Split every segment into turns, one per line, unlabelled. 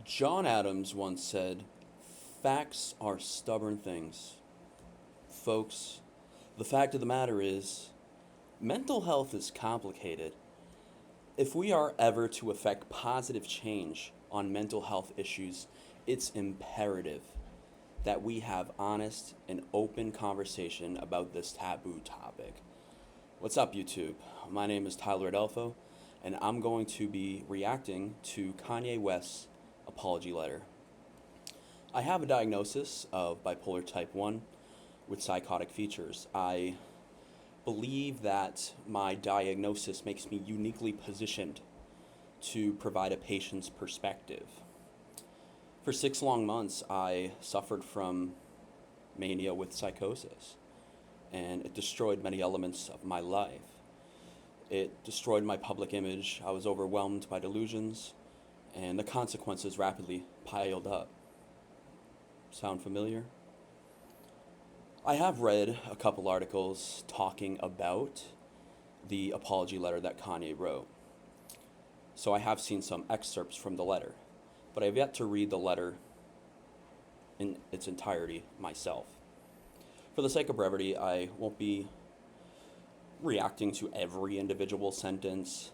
John Adams once said, "Facts are stubborn things." Folks, the fact of the matter is, mental health is complicated. If we are ever to effect positive change on mental health issues, it's imperative that we have honest and open conversation about this taboo topic. What's up, YouTube? My name is Tyler Adolfo, and I'm going to be reacting to Kanye West's apology letter. I have a diagnosis of bipolar type 1 with psychotic features. I believe that my diagnosis makes me uniquely positioned to provide a patient's perspective. For 6 long months, I suffered from mania with psychosis, and it destroyed many elements of my life. It destroyed my public image. I was overwhelmed by delusions, and the consequences rapidly piled up. Sound familiar? I have read a couple articles talking about the apology letter that Kanye wrote. So I have seen some excerpts from the letter, but I have yet to read the letter in its entirety myself. For the sake of brevity, I won't be reacting to every individual sentence.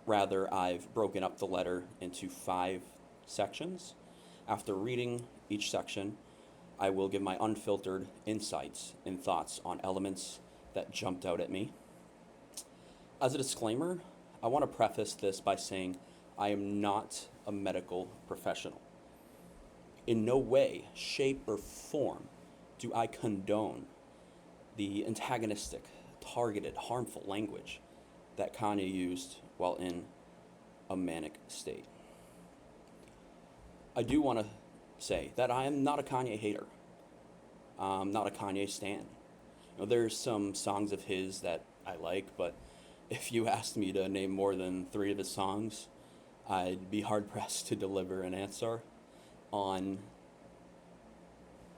Rather, I've broken up the letter into 5 sections. After reading each section, I will give my unfiltered insights and thoughts on elements that jumped out at me. As a disclaimer, I want to preface this by saying I am not a medical professional. In no way, shape, or form do I condone the antagonistic, targeted, harmful language that Kanye used while in a manic state. I do want to say that I am not a Kanye hater. I'm not a Kanye stan. There's some songs of his that I like, but if you asked me to name more than 3 of his songs, I'd be hard pressed to deliver an answer. On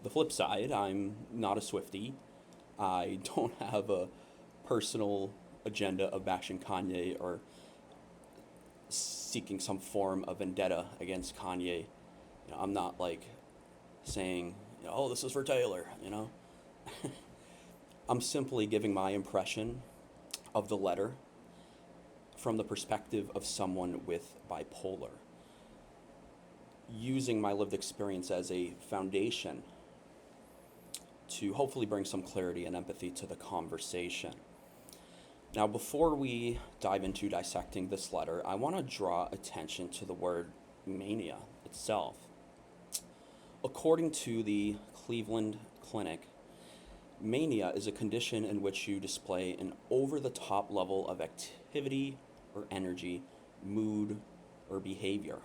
the flip side, I'm not a Swiftie. I don't have a personal agenda of bashing Kanye or seeking some form of vendetta against Kanye. I'm not like saying, oh, this is for Taylor. I'm simply giving my impression of the letter from the perspective of someone with bipolar, using my lived experience as a foundation to hopefully bring some clarity and empathy to the conversation. Now, before we dive into dissecting this letter, I want to draw attention to the word mania itself. According to the Cleveland Clinic, mania is a condition in which you display an over-the-top level of activity or energy, mood, or behavior.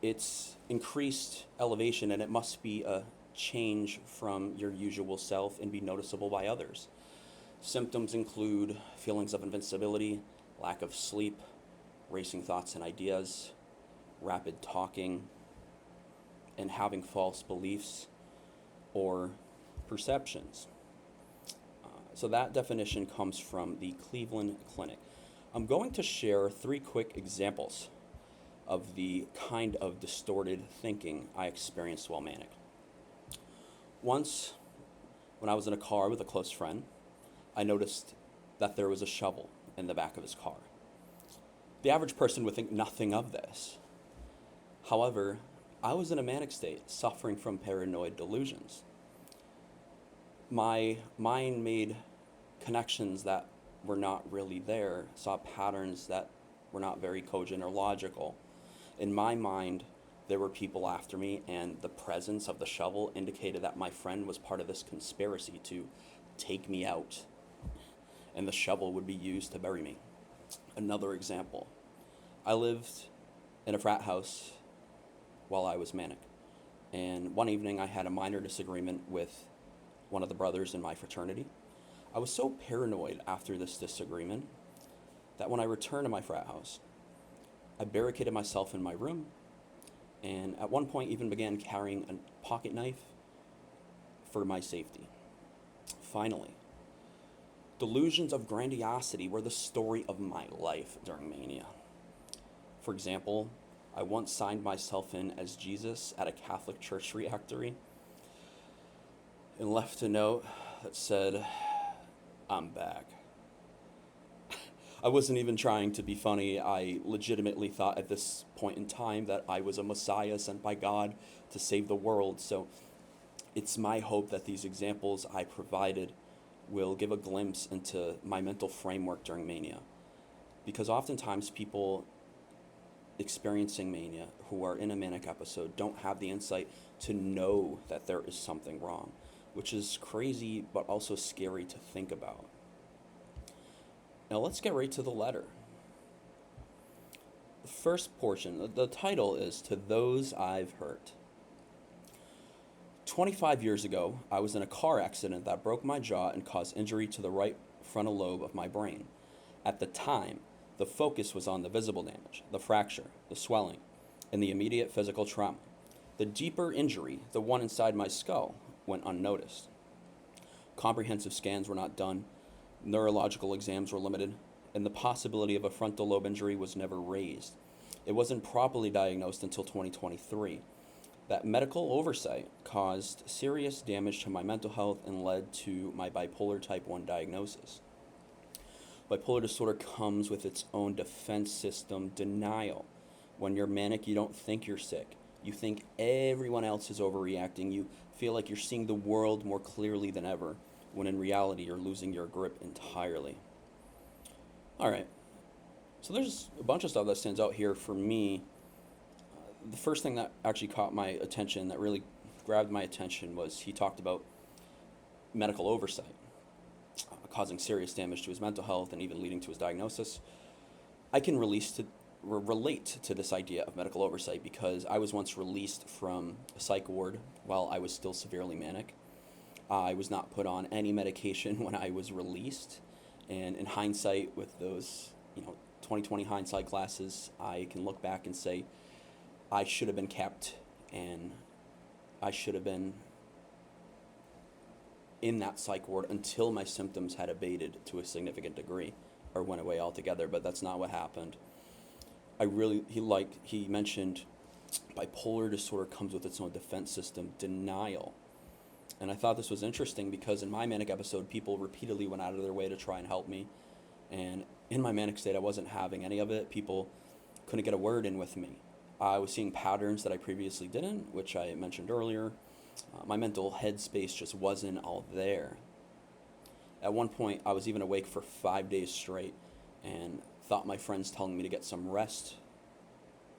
It's increased elevation, and it must be a change from your usual self and be noticeable by others. Symptoms include feelings of invincibility, lack of sleep, racing thoughts and ideas, rapid talking, and having false beliefs or perceptions. So that definition comes from the Cleveland Clinic. I'm going to share 3 quick examples of the kind of distorted thinking I experienced while manic. Once, when I was in a car with a close friend, I noticed that there was a shovel in the back of his car. The average person would think nothing of this. However, I was in a manic state, suffering from paranoid delusions. My mind made connections that were not really there, saw patterns that were not very cogent or logical. In my mind, there were people after me, and the presence of the shovel indicated that my friend was part of this conspiracy to take me out, and the shovel would be used to bury me. Another example, I lived in a frat house while I was manic, and one evening I had a minor disagreement with one of the brothers in my fraternity. I was so paranoid after this disagreement that when I returned to my frat house, I barricaded myself in my room, and at one point even began carrying a pocket knife for my safety. Finally, delusions of grandiosity were the story of my life during mania. For example, I once signed myself in as Jesus at a Catholic church rectory and left a note that said, "I'm back." I wasn't even trying to be funny. I legitimately thought at this point in time that I was a Messiah sent by God to save the world. So it's my hope that these examples I provided will give a glimpse into my mental framework during mania. Because oftentimes people experiencing mania who are in a manic episode don't have the insight to know that there is something wrong, which is crazy but also scary to think about. Now let's get right to the letter. The first portion, the title is "To Those I've Hurt." 25 years ago, I was in a car accident that broke my jaw and caused injury to the right frontal lobe of my brain. At the time, the focus was on the visible damage, the fracture, the swelling, and the immediate physical trauma. The deeper injury, the one inside my skull, went unnoticed. Comprehensive scans were not done, neurological exams were limited, and the possibility of a frontal lobe injury was never raised. It wasn't properly diagnosed until 2023. That medical oversight caused serious damage to my mental health and led to my bipolar type 1 diagnosis. Bipolar disorder comes with its own defense system, denial. When you're manic, you don't think you're sick. You think everyone else is overreacting. You feel like you're seeing the world more clearly than ever, when in reality you're losing your grip entirely. All right, so there's a bunch of stuff that stands out here for me. The first thing that actually caught my attention, that really grabbed my attention, was he talked about medical oversight causing serious damage to his mental health and even leading to his diagnosis. I can relate to this idea of medical oversight because I was once released from a psych ward while I was still severely manic. I was not put on any medication when I was released, and in hindsight, with those 2020 hindsight glasses, I can look back and say I should have been kept, and I should have been in that psych ward until my symptoms had abated to a significant degree or went away altogether, but that's not what happened. He mentioned bipolar disorder comes with its own defense system, denial. And I thought this was interesting because in my manic episode, people repeatedly went out of their way to try and help me. And in my manic state, I wasn't having any of it. People couldn't get a word in with me. I was seeing patterns that I previously didn't, which I mentioned earlier. My mental headspace just wasn't all there. At one point, I was even awake for 5 days straight and thought my friends telling me to get some rest,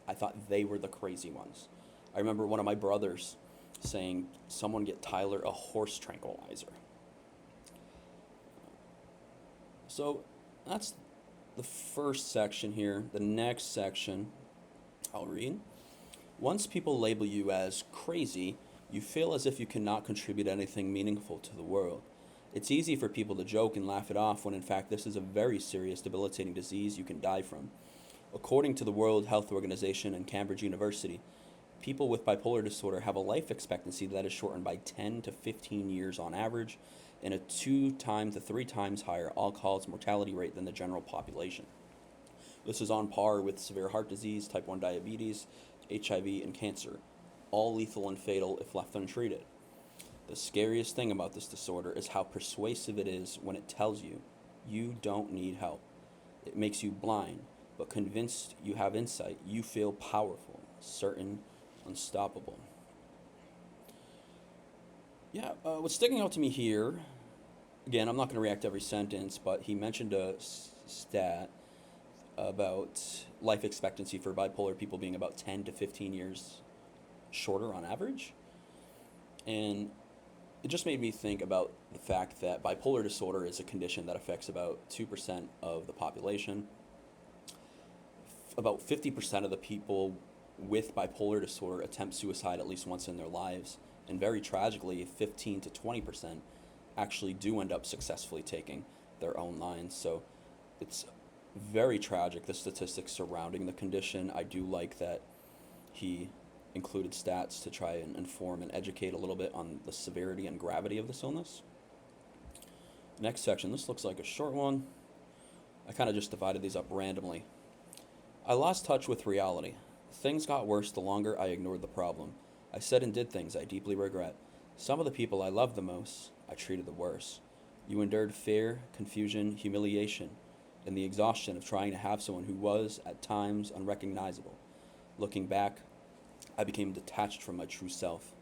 I thought they were the crazy ones. I remember one of my brothers saying, "Someone get Tyler a horse tranquilizer." So that's the first section here. The next section I'll read. Once people label you as crazy, you feel as if you cannot contribute anything meaningful to the world. It's easy for people to joke and laugh it off when in fact this is a very serious debilitating disease you can die from. According to the World Health Organization and Cambridge University, people with bipolar disorder have a life expectancy that is shortened by 10 to 15 years on average, and a 2 to 3 times higher all-cause mortality rate than the general population. This is on par with severe heart disease, type 1 diabetes, HIV, and cancer, all lethal and fatal if left untreated. The scariest thing about this disorder is how persuasive it is when it tells you you don't need help. It makes you blind, but convinced you have insight, you feel powerful, certain, unstoppable. What's sticking out to me here, again, I'm not going to react to every sentence, but he mentioned a stat about life expectancy for bipolar people being about 10 to 15 years shorter on average. And it just made me think about the fact that bipolar disorder is a condition that affects about 2% of the population. About 50% of the people with bipolar disorder attempt suicide at least once in their lives. And very tragically, 15 to 20% actually do end up successfully taking their own lives. So it's very tragic, the statistics surrounding the condition. I do like that he included stats to try and inform and educate a little bit on the severity and gravity of this illness. Next section, this looks like a short one. I kind of just divided these up randomly. I lost touch with reality. Things got worse the longer I ignored the problem. I said and did things I deeply regret. Some of the people I loved the most, I treated the worst. You endured fear, confusion, humiliation, and the exhaustion of trying to have someone who was, at times, unrecognizable. Looking back, I became detached from my true self.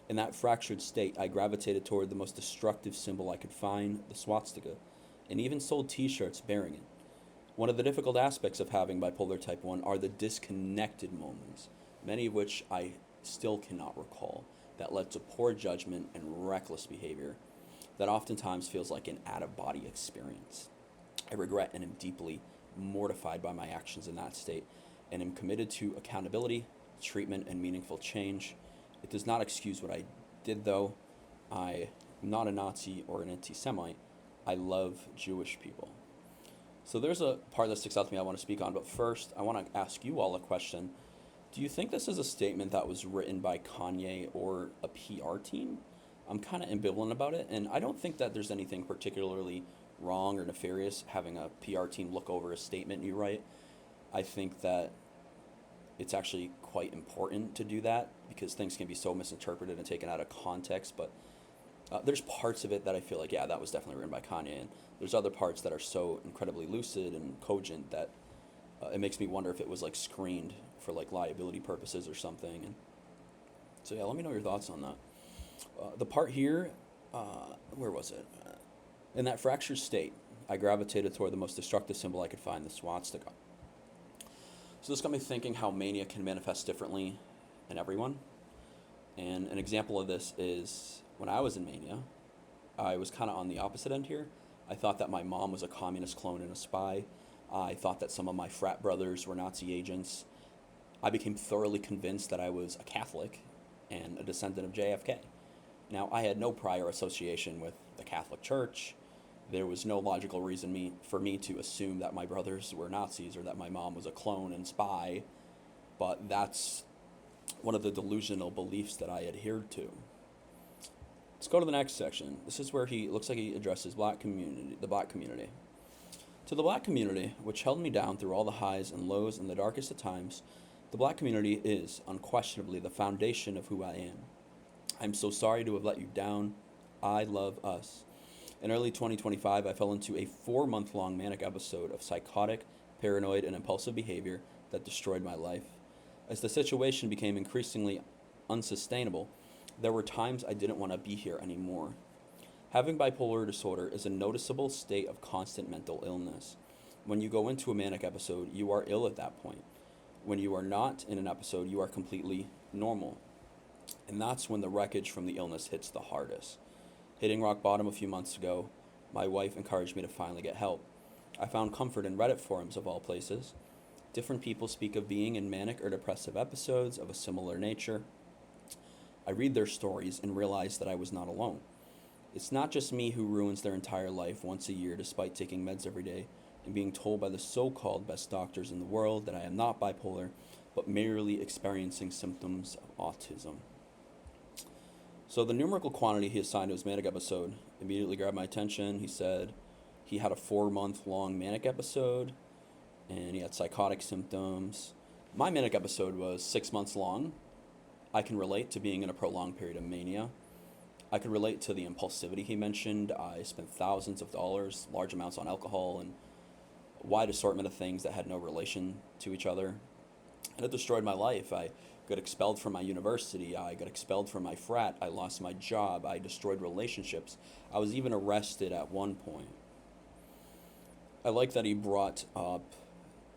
In that fractured state, I gravitated toward the most destructive symbol I could find, the swastika, and even sold t shirts bearing it. One of the difficult aspects of having bipolar type 1 are the disconnected moments, many of which I still cannot recall, that led to poor judgment and reckless behavior that oftentimes feels like an out of body experience. I regret and am deeply mortified by my actions in that state and am committed to accountability, treatment, and meaningful change. It does not excuse what I did, though. I am not a Nazi or an anti Semite. I love Jewish people. So there's a part that sticks out to me I want to speak on, but first, I want to ask you all a question. Do you think this is a statement that was written by Kanye or a PR team? I'm kind of ambivalent about it, and I don't think that there's anything particularly wrong or nefarious having a PR team look over a statement you write. I think that it's actually quite important to do that because things can be so misinterpreted and taken out of context, but there's parts of it that I feel like, yeah, that was definitely written by Kanye, and there's other parts that are so incredibly lucid and cogent that it makes me wonder if it was like screened for like liability purposes or something. And so yeah, let me know your thoughts on that. The part here, where was it? In that fractured state, I gravitated toward the most destructive symbol I could find, the swastika. So this got me thinking how mania can manifest differently in everyone. And an example of this is when I was in mania, I was kind of on the opposite end here. I thought that my mom was a communist clone and a spy. I thought that some of my frat brothers were Nazi agents. I became thoroughly convinced that I was a Catholic and a descendant of JFK. Now, I had no prior association with the Catholic Church. There was no logical reason for me to assume that my brothers were Nazis or that my mom was a clone and spy, but that's one of the delusional beliefs that I adhered to. Let's go to the next section. This is where he looks like he addresses the black community. To the black community, which held me down through all the highs and lows and the darkest of times, the black community is unquestionably the foundation of who I am. I'm so sorry to have let you down. I love us. In early 2025, I fell into a 4-month-long manic episode of psychotic, paranoid, and impulsive behavior that destroyed my life. As the situation became increasingly unsustainable, there were times I didn't want to be here anymore. Having bipolar disorder is a noticeable state of constant mental illness. When you go into a manic episode, you are ill at that point. When you are not in an episode, you are completely normal. And that's when the wreckage from the illness hits the hardest. Hitting rock bottom a few months ago, my wife encouraged me to finally get help. I found comfort in Reddit forums of all places. Different people speak of being in manic or depressive episodes of a similar nature. I read their stories and realize that I was not alone. It's not just me who ruins their entire life once a year despite taking meds every day and being told by the so-called best doctors in the world that I am not bipolar, but merely experiencing symptoms of autism. So the numerical quantity he assigned to his manic episode immediately grabbed my attention. He said he had a 4-month-long manic episode, and he had psychotic symptoms. My manic episode was 6 months long. I can relate to being in a prolonged period of mania. I can relate to the impulsivity he mentioned. I spent thousands of dollars, large amounts on alcohol, and a wide assortment of things that had no relation to each other. And it destroyed my life. I got expelled from my university. I got expelled from my frat. I lost my job. I destroyed relationships. I was even arrested at one point. I like that he brought up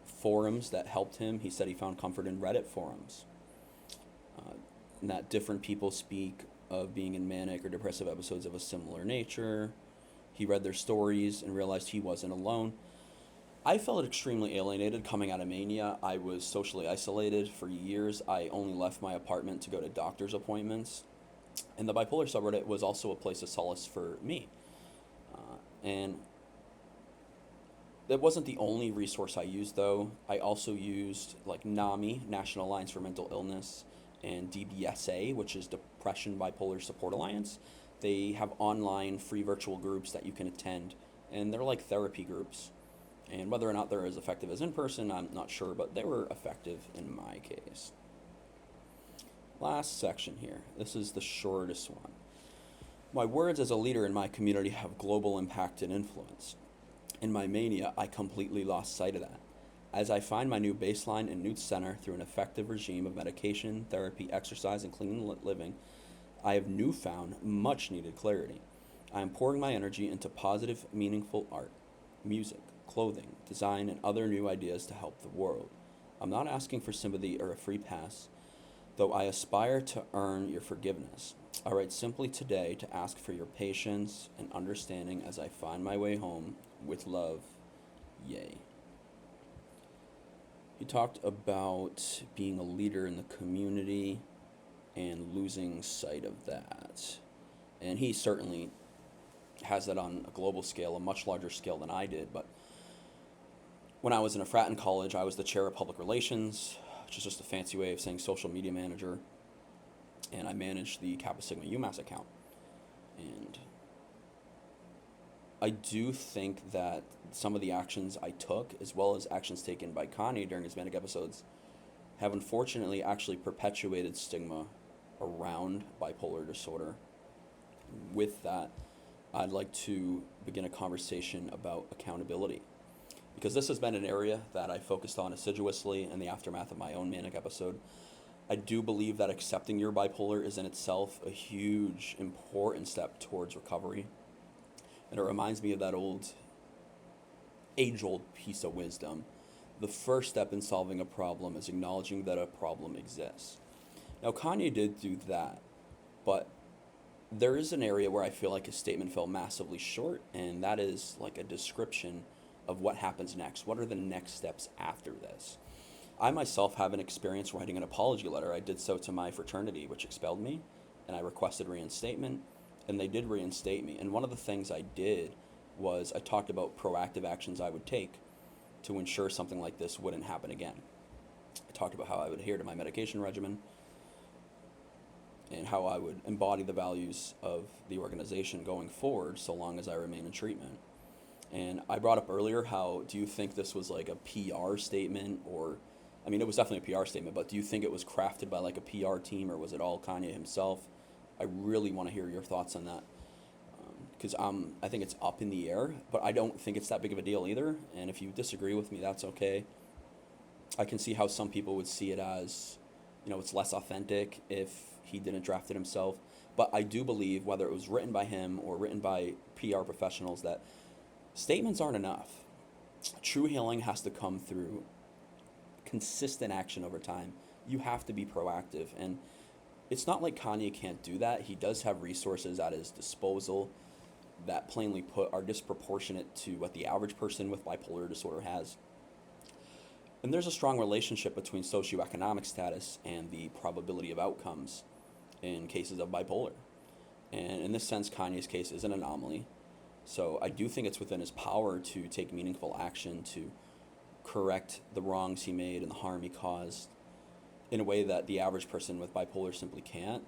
forums that helped him. He said he found comfort in Reddit forums. And that different people speak of being in manic or depressive episodes of a similar nature. He read their stories and realized he wasn't alone. I felt extremely alienated coming out of mania. I was socially isolated for years. I only left my apartment to go to doctor's appointments. And the bipolar subreddit was also a place of solace for me. And that wasn't the only resource I used, though. I also used like NAMI, National Alliance for Mental Illness, and DBSA, which is Depression Bipolar Support Alliance. They have online free virtual groups that you can attend, and they're like therapy groups. And whether or not they're as effective as in person, I'm not sure, but they were effective in my case. Last section here. This is the shortest one. My words as a leader in my community have global impact and influence. In my mania, I completely lost sight of that. As I find my new baseline and new center through an effective regime of medication, therapy, exercise, and clean living, I have newfound much needed clarity. I am pouring my energy into positive, meaningful art, music, clothing, design, and other new ideas to help the world. I'm not asking for sympathy or a free pass, though I aspire to earn your forgiveness. I write simply today to ask for your patience and understanding as I find my way home. With love, Yay. He talked about being a leader in the community and losing sight of that. And he certainly has that on a global scale, a much larger scale than I did. But when I was in a frat in college, I was the chair of public relations, which is just a fancy way of saying social media manager. And I managed the Kappa Sigma UMass account. And I do think that some of the actions I took, as well as actions taken by Kanye during his manic episodes, have unfortunately actually perpetuated stigma around bipolar disorder. With that, I'd like to begin a conversation about accountability, because this has been an area that I focused on assiduously in the aftermath of my own manic episode. I do believe that accepting your bipolar is in itself a huge, important step towards recovery. And it reminds me of that age-old piece of wisdom. The first step in solving a problem is acknowledging that a problem exists. Now, Kanye did do that, but there is an area where I feel like his statement fell massively short, and that is like a description of what happens next. What are the next steps after this? I myself have an experience writing an apology letter. I did so to my fraternity, which expelled me, and I requested reinstatement, and they did reinstate me. And one of the things I did was I talked about proactive actions I would take to ensure something like this wouldn't happen again. I talked about how I would adhere to my medication regimen and how I would embody the values of the organization going forward so long as I remain in treatment. And I brought up earlier how, do you think this was like a PR statement, or, I mean, it was definitely a PR statement, but do you think it was crafted by like a PR team, or was it all Kanye himself? I really want to hear your thoughts on that, because I think it's up in the air, but I don't think it's that big of a deal either. And if you disagree with me, that's okay. I can see how some people would see it as, it's less authentic if he didn't draft it himself. But I do believe, whether it was written by him or written by PR professionals, that statements aren't enough. True healing has to come through consistent action over time. You have to be proactive. And it's not like Kanye can't do that. He does have resources at his disposal that, plainly put, are disproportionate to what the average person with bipolar disorder has. And there's a strong relationship between socioeconomic status and the probability of outcomes in cases of bipolar. And in this sense, Kanye's case is an anomaly. So I do think it's within his power to take meaningful action to correct the wrongs he made and the harm he caused in a way that the average person with bipolar simply can't.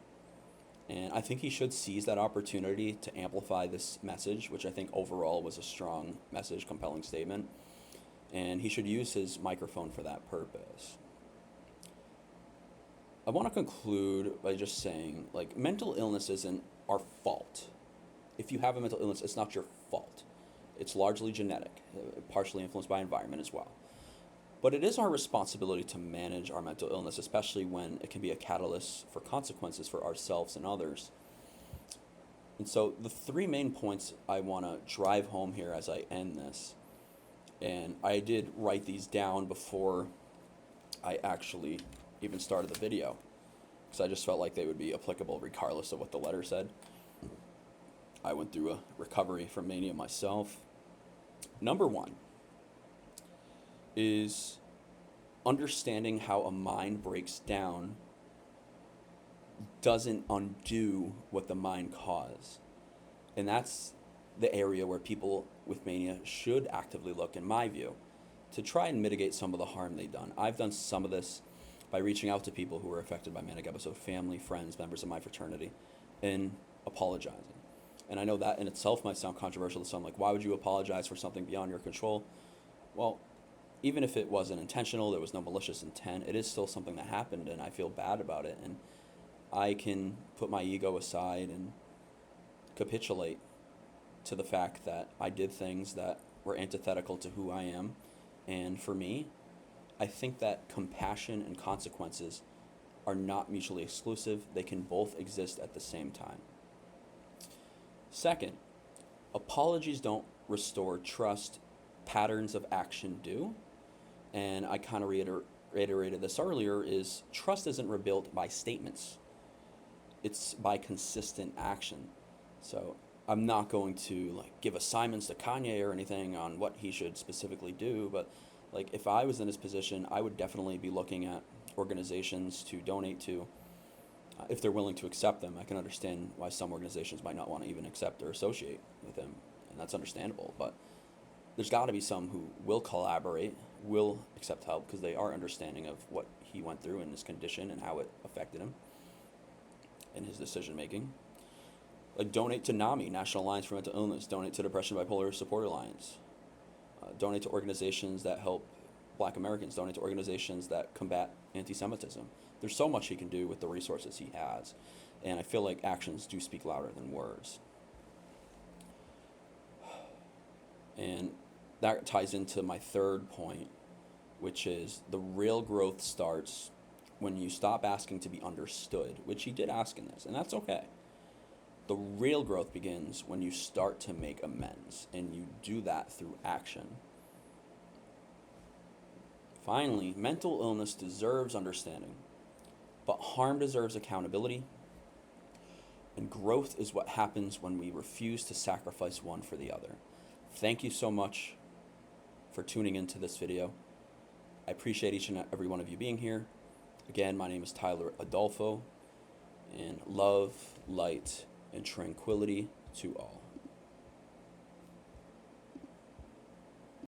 And I think he should seize that opportunity to amplify this message, which I think overall was a strong message, compelling statement. And he should use his microphone for that purpose. I want to conclude by just saying, mental illness isn't our fault. If you have a mental illness, it's not your fault. It's largely genetic, partially influenced by environment as well. But it is our responsibility to manage our mental illness, especially when it can be a catalyst for consequences for ourselves and others. And so the three main points I want to drive home here as I end this, and I did write these down before I actually even started the video, because I just felt like they would be applicable regardless of what the letter said. I went through a recovery from mania myself. Number one is understanding how a mind breaks down doesn't undo what the mind caused. And that's the area where people with mania should actively look, in my view, to try and mitigate some of the harm they've done. I've done some of this by reaching out to people who were affected by manic episode, family, friends, members of my fraternity, and apologizing. And I know that in itself might sound controversial to some, like, why would you apologize for something beyond your control? Well, even if it wasn't intentional, there was no malicious intent, it is still something that happened, and I feel bad about it. And I can put my ego aside and capitulate to the fact that I did things that were antithetical to who I am. And for me, I think that compassion and consequences are not mutually exclusive, they can both exist at the same time. Second, apologies don't restore trust, patterns of action do. And I kind of reiterated this earlier, is trust isn't rebuilt by statements, it's by consistent action. So I'm not going to like give assignments to Kanye or anything on what he should specifically do, but like if I was in his position, I would definitely be looking at organizations to donate to, if they're willing to accept them. I can understand why some organizations might not want to even accept or associate with him, and that's understandable. But there's got to be some who will collaborate, will accept help because they are understanding of what he went through and his condition and how it affected him in his decision making. Like donate to NAMI, National Alliance for Mental Illness. Donate to Depression Bipolar Support Alliance. Donate to organizations that help Black Americans. Donate to organizations that combat anti-Semitism. There's so much he can do with the resources he has, and I feel like actions do speak louder than words. And that ties into my third point, which is the real growth starts when you stop asking to be understood, which he did ask in this, and that's okay. The real growth begins when you start to make amends, and you do that through action. Finally, mental illness deserves understanding, but harm deserves accountability, and growth is what happens when we refuse to sacrifice one for the other. Thank you so much for tuning into this video. I appreciate each and every one of you being here. Again, my name is Tyler Adolfo, and love, light, and tranquility to all.